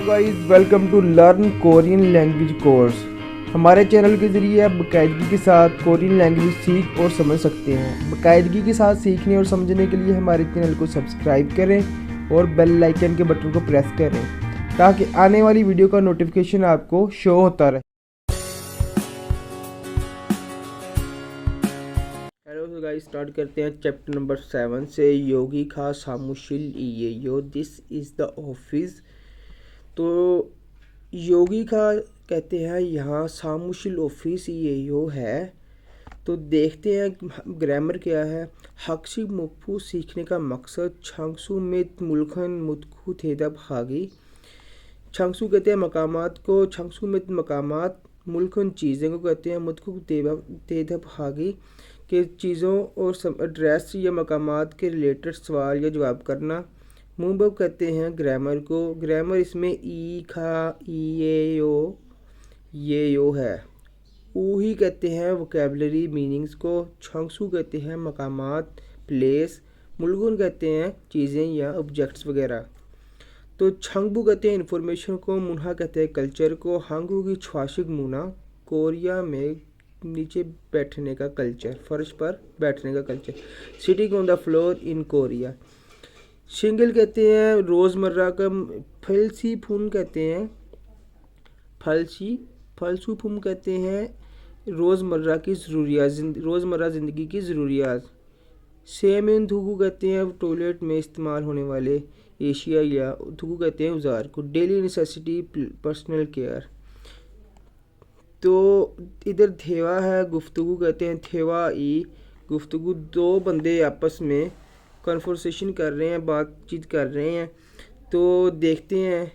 Guys welcome to learn Korean language course. हमारे channel के ज़रिए आप बाकायदगी के साथ कोरियन लैंग्वेज सीख और समझ सकते हैं। बाकायदगी के साथ सीखने और समझने के लिए हमारे चैनल को सब्सक्राइब करें और बेल आइकन के बटन को प्रेस करें ताकि आने वाली वीडियो का नोटिफिकेशन आपको शो होता रहे। हेलो तो गाइस स्टार्ट करते हैं चैप्टर नंबर 7 से। योगी खा सामुशिल यो दिस इज़ द ऑफिस। तो योगी का कहते हैं यहाँ सामुशिल ऑफिस ये यो है। तो देखते हैं ग्रामर क्या है। हक्सी मुक्फू सीखने का मकसद छांगसू मित मुल्खन मुतखू थेदब हागी। छांगसू कहते हैं मकामात को, छांगसू मित मकामात, मुल्खन चीज़ें को कहते हैं, मुतखू तेदब हागी के चीज़ों और एड्रेस या मकामात के रिलेटेड सवाल या जवाब करना। मुंबब कहते हैं ग्रामर को। ग्रामर इसमें ई खा ये यो है। ऊही कहते हैं वोकेबलरी मीनिंग्स को। छंगसू कहते हैं मकामात प्लेस। मुल्गुन कहते हैं चीज़ें या ऑब्जेक्ट्स वगैरह। तो छंगबू कहते हैं इंफॉर्मेशन को। मुन्हा कहते हैं कल्चर को। हांगू की छवाशिक मुना कोरिया में नीचे बैठने का कल्चर, फर्श पर बैठने का culture. Sitting on the floor in Korea. शिंगल कहते हैं रोज़मर्रा का। फलसी फून कहते हैं फलसूफुम कहते हैं रोज़मर्रा की ज़रूरियात, रोज़मर्रा ज़िंदगी की ज़रूरियात। सेमिन धुगू कहते हैं टॉयलेट में इस्तेमाल होने वाले एशिया या धुगू कहते हैं औजार को। Daily necessity personal care. तो इधर थेवा है, गुफ्तगू कहते हैं थेवा ई गुफ्तगू। दो बंदे आपस में कन्वर्सेशन कर रहे हैं, बातचीत कर रहे हैं। तो देखते हैं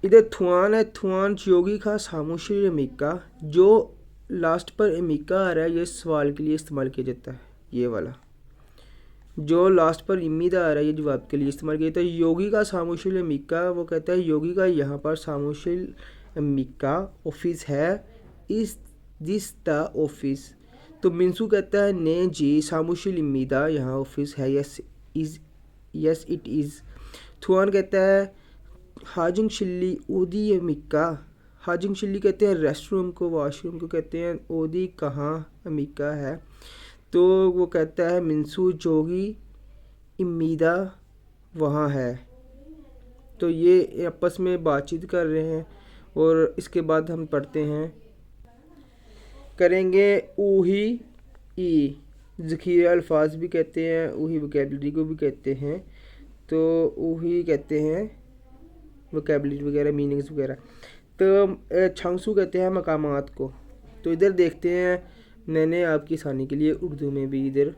इधर थुआन है। थुआन योगी का सामुशिल एमिका। जो लास्ट पर एमिका आ रहा है ये सवाल के लिए इस्तेमाल किया जाता है। ये वाला जो लास्ट पर इमीदा आ रहा है ये जवाब के लिए इस्तेमाल किया जाता है। योगी का सामुशिल एमिका, वो कहता है योगी का यहाँ पर सामुशिल एमिका ऑफिस है। इस दिस द ऑफिस। तो मिंसू कहता है ने जी सामुशिल इमीदा यहाँ ऑफिस है। Yes it is. थुआन कहता है हाजिंग शिल्ली ओदी अमिका। हाजिंग शिल्ली कहते हैं रेस्टरूम को, वॉशरूम को कहते हैं। ओदी कहाँ अमिका है। तो वो कहता है मिंसू जोगी इमीदा वहाँ है। तो ये आपस में बातचीत कर रहे हैं। और इसके बाद हम पढ़ते हैं करेंगे ऊही ई। ज़ख़ीरा अल्फाज भी कहते हैं, ऊही वोकेबलरी को भी कहते हैं। तो ऊही कहते हैं वोकेबलरी वगैरह मीनिंग्स वगैरह। तो छांगसू कहते हैं मकामात को। तो इधर देखते हैं मैंने आपकी आसानी के लिए उर्दू में भी इधर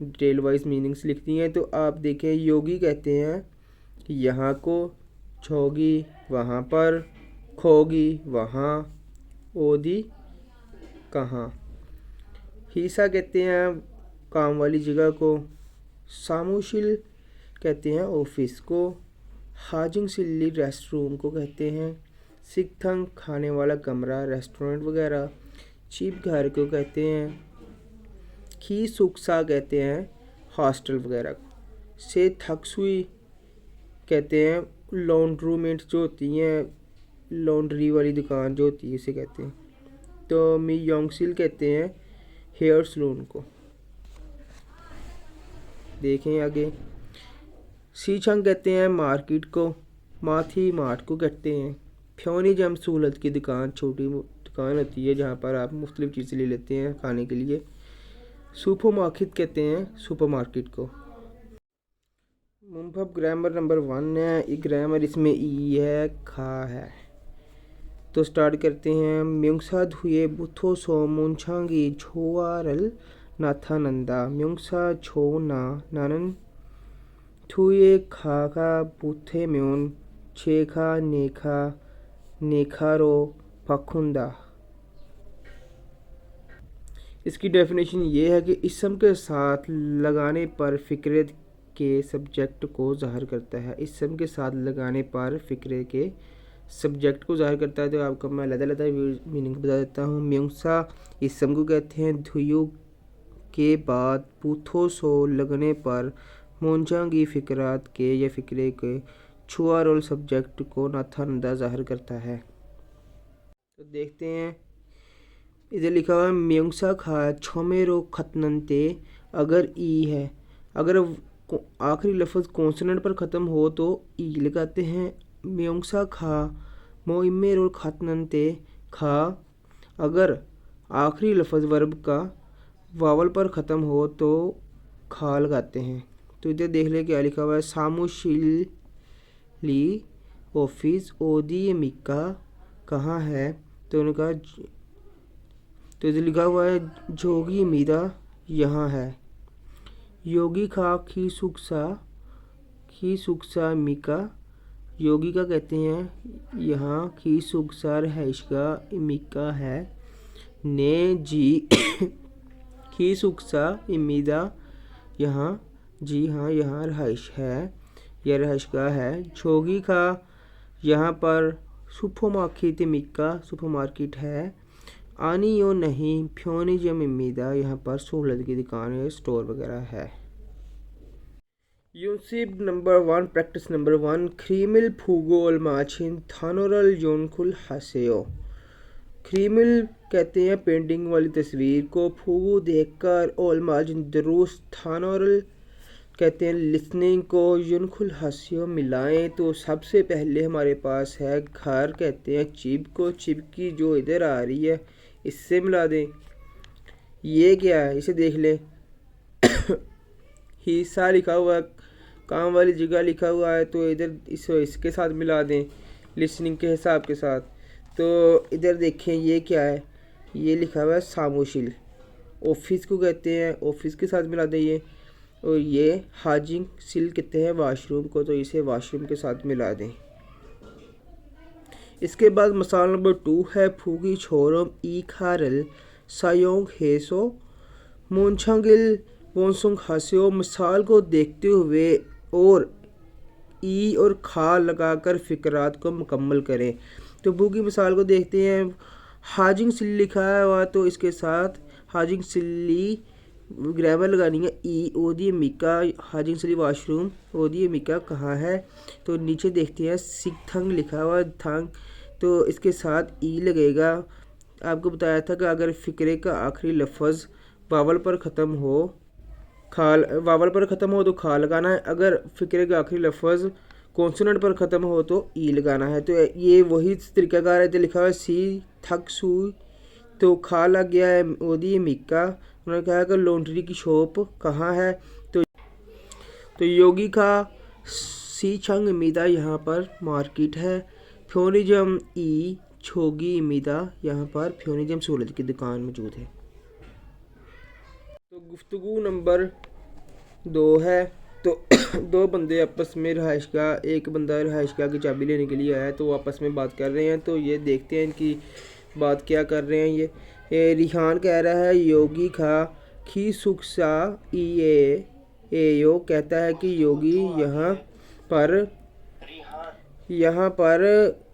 डिटेल वाइज मीनिंग्स लिख दी हैं। तो आप देखें योगी कहते हैं यहाँ को, छोगी वहाँ पर, खोगी वहाँ, ओदी कहाँ। हिस्सा कहते हैं काम वाली जगह को। सामुशिल कहते हैं ऑफिस को। हाजिंग सिल्ली रेस्टरूम को कहते हैं। सिकथंग खाने वाला कमरा, रेस्टोरेंट वगैरह। चीप घर को कहते हैं। खी सुकसा कहते हैं हॉस्टल वगैरह को। से थकसुई कहते हैं लॉन्ड्रोमेंट जो होती हैं, लॉन्ड्री वाली दुकान जो होती है उसे कहते हैं। तो मी योंगसिल कहते हैं हेयर सलून को। देखें आगे। सीछंग कहते हैं मार्केट को। माथी मार्ट को कहते हैं। फ्योनी जम सहूलत की दुकान, छोटी दुकान होती है जहाँ पर आप मुख्तलिफ़ चीज़ें ले लेते हैं खाने के लिए। सुपर मार्केट कहते हैं सुपर मार्केट को। मुंफब ग्रामर नंबर 1 है। ये ग्रामर इसमें ई है, खा है। तो स्टार्ट करते हैं। म्युंगसा हुए बुथो सो मुंछांगी छोआरल नाथानंदा। म्युंगसा छो ना नानन थुए खाका बुथे म्योन छेखा नेखा नेखारो पखुंदा। इसकी डेफिनेशन ये है कि इसम के साथ लगाने पर फ़िक्रे के सब्जेक्ट को ज़ाहिर करता है। इसम के साथ लगाने पर फ़िक्रे के सब्जेक्ट को ज़ाहिर करता है। तो आपको मैं अलग-अलग मीनिंग बता देता हूँ। म्युंगसा इसम को कहते हैं धुयु के बाद, पूथो सो लगने पर, मोंजांगी फ़िक्रात के या फ़िक्रे के, छुआ रोल सब्जेक्ट को नाथानंदा जाहिर करता है। तो देखते हैं, इधर लिखा हुआ है म्योंगसा खा छोमेरो खतनंते। अगर ई है, अगर आखिरी लफ्ज़ कॉन्सोनेंट पर ख़त्म हो तो ई लगाते हैं। म्योंगसा खा मोइमेरो खतनंते खा। अगर आखिरी लफ्ज़ वर्ब का वावल पर ख़त्म हो तो खा लगाते हैं। तो इधर देख ले क्या लिखा हुआ है, सामुशिली ऑफिस ओदी मिका कहाँ है। तो उन्होंने कहा, तो इधर लिखा हुआ है जोगी मीरा यहाँ है। योगी खा खी सुक्सा मिका। योगी का कहते हैं यहाँ, खी सुक्सा रहाइश का मिका है। ने जी खी सुक्सा इमीदा यहाँ, जी हाँ यहाँ रहाइश है, यह रहाइश का है। छोगी खा यहाँ पर सुपरमार्केट मिका सुपरमार्केट है। आनी यो नहीं फ्योनी जम इमीदा यहाँ पर सहूलत की दुकान है, स्टोर वगैरह है। यूसिब नंबर 1 प्रैक्टिस नंबर 1 क्रीमिल फूगोल माचिन थानोरल योनकुल हासेयो। क्रीमिल कहते हैं पेंटिंग वाली तस्वीर को, फूगो देखकर, ओल माचिन दुरुस्त, थानोरल कहते हैं लिसनिंग को, योनकुल हासेयो मिलाएं। तो सबसे पहले हमारे पास है घर कहते हैं चिप को, चिप की जो इधर आ रही है इससे मिला दें। ये क्या है इसे देख लें हिस्सा लिखा हुआ है, काम वाली जगह लिखा हुआ है, तो इधर इसके साथ मिला दें लिसनिंग के हिसाब के साथ। तो इधर देखें ये क्या है, ये लिखा हुआ है सामोशिल, ऑफिस को कहते हैं, ऑफिस के साथ मिला दें ये। और ये हाजिंग सिल कहते हैं वाशरूम को, तो इसे वाशरूम के साथ मिला दें। इसके बाद मसाला नंबर 2 है फूगी छोरम ई खारल सायोंग हेसो मोनछांगिल वोंसोंग हास्यो। मिसाल को देखते हुए और ई और खा लगाकर फ़िक्रात को मुकम्मल करें। तो बू की मिसाल को देखते हैं, हाजिंग सिल्ली लिखा हुआ तो इसके साथ हाजिंग सिल्ली ग्रामर लगानी है। ई ओदी मिका हाजिंग सिल्ली वाशरूम, ओदी मिका कहाँ है। तो नीचे देखते हैं सिक थंग लिखा हुआ थंग, तो इसके साथ ई लगेगा। आपको बताया था कि अगर फ़िक्रे का आखिरी लफ्ज़ वावल पर ख़त्म हो, वावल पर ख़त्म हो तो खा लगाना है। अगर फ़िक्रे का आखिरी लफ्ज़ कॉन्सोनेंट पर ख़त्म हो तो ई लगाना है। तो ये वही तरीक़ाकार है जो लिखा हुआ है सी थक सुई, तो खा लग गया है ओदी मिका। उन्होंने कहा कि लॉन्ड्री की शॉप कहाँ है। तो योगी का सी छंग मीदा यहाँ पर मार्केट है। फ्योनिजम ई छोगी मीदा यहाँ पर फ्योनिजम सहूलत की दुकान मौजूद है। तो गुफ्तगू नंबर 2 है। तो दो बंदे आपस में रहायशगाह, एक बंदा रहायशगाह की चाबी लेने के लिए आया है, तो वो आपस में बात कर रहे हैं। तो ये देखते हैं इनकी बात क्या कर रहे हैं। ये रिहान कह रहा है योगी खा खी सुखसा ए यो कहता है कि योगी यहाँ पर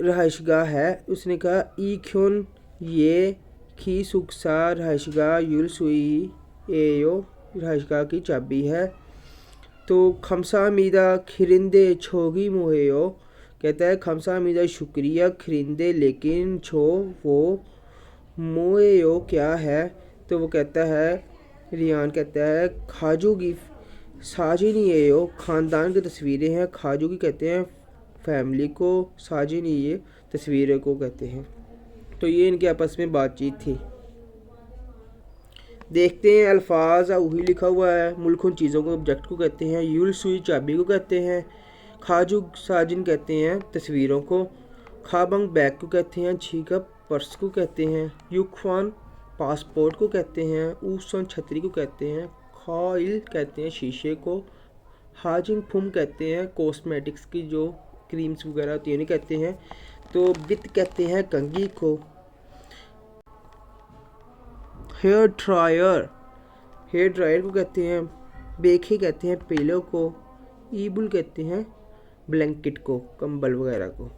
रहायशगाह है। उसने कहा ई ख्युन ये खी सुखसा रहायशगाह युल सुई ए यो रहायशगाह की चाबी है। तो खमसा मीदा खिरिंदे छोगी मोहेयो कहता है खमसा मीदा शुक्रिया खिरिंदे लेकिन छो वो मोहेयो क्या है। तो वो कहता है, रियान कहता है खाजू की साजिनी यो ख़ानदान की तस्वीरें हैं। खाजू की कहते हैं फैमिली को, साजिनी ये तस्वीरें को कहते हैं। तो ये इनके आपस में बातचीत थी। देखते हैं अल्फाज वही लिखा हुआ है। मुल्क उन चीज़ों को ऑब्जेक्ट को कहते हैं। युल सुई चाबी को कहते हैं। खाजू साजिन कहते हैं तस्वीरों को। खाबंग बैग को कहते हैं। छीका पर्स को कहते हैं। युखवान पासपोर्ट को कहते हैं। ऊसन छतरी को कहते हैं। खाइल कहते हैं शीशे को। हाजिंग फुम कहते हैं कॉस्मेटिक्स की जो क्रीम्स वगैरह होती है उन्हें कहते हैं। तो बित कहते हैं कंघी को। हेयर ड्रायर को कहते हैं। बेखे कहते हैं पिलो को। ईबुल कहते हैं ब्लैंकेट को, कंबल वगैरह को।